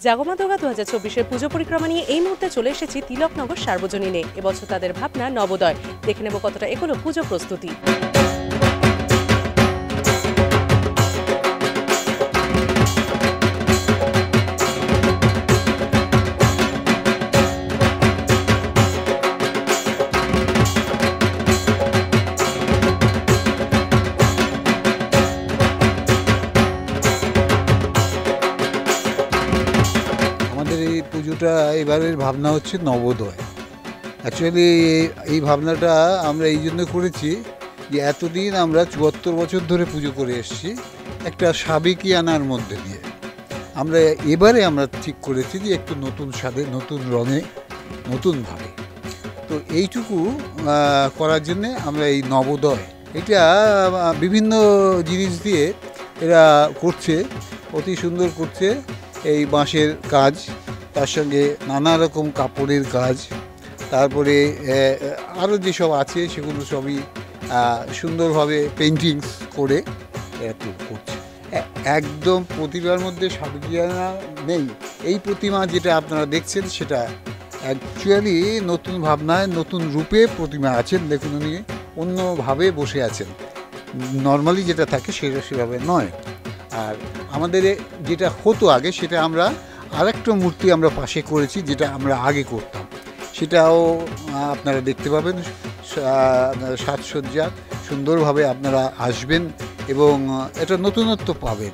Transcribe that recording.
জাগমা দোগা 2024-এর পুজো পরিক্রমা নিয়ে এই মুহূর্তে চলে এসেছি তিলকনগর সার্বজনীনে। এবছর তাদের ভাবনা নবোদয়। দেখে নেব কতটা এগোলো পুজো প্রস্তুতি। এই পুজোটা এবারের ভাবনা হচ্ছে নবোদয়। অ্যাকচুয়ালি এই ভাবনাটা আমরা এই জন্য করেছি যে এতদিন আমরা ৭৪ বছর ধরে পুজো করে এসেছি একটা সাবেকিয়ানার মধ্যে দিয়ে। এবারে আমরা ঠিক করেছি যে একটু নতুন স্বাদে, নতুন রঙে, নতুনভাবে। তো এইটুকু করার জন্যে আমরা এই নবোদয়, এটা বিভিন্ন জিনিস দিয়ে এরা করছে, অতি সুন্দর করছে। এই বাঁশের কাজ, তার সঙ্গে নানা রকম কাপড়ের কাজ, তারপরে আরও যেসব আছে সেগুলো সবই সুন্দরভাবে পেন্টিংস করে করছে। একদম প্রতিমার মধ্যে সাবেকিয়ানা নেই। এই প্রতিমা যেটা আপনারা দেখছেন সেটা অ্যাকচুয়ালি নতুন ভাবনায়, নতুন রূপে প্রতিমা আছেন। দেখুন, উনি অন্যভাবে বসে আছেন, নর্মালি যেটা থাকে সেটা সেভাবে নয়। আর আমাদের যেটা হতো আগে, সেটা আমরা আরেকটা মূর্তি আমরা পাশে করেছি, যেটা আমরা আগে করতাম। সেটাও আপনারা দেখতে পাবেন। সাজসজ্জা সুন্দরভাবে আপনারা আসবেন এবং এটা নতুনত্ব পাবেন।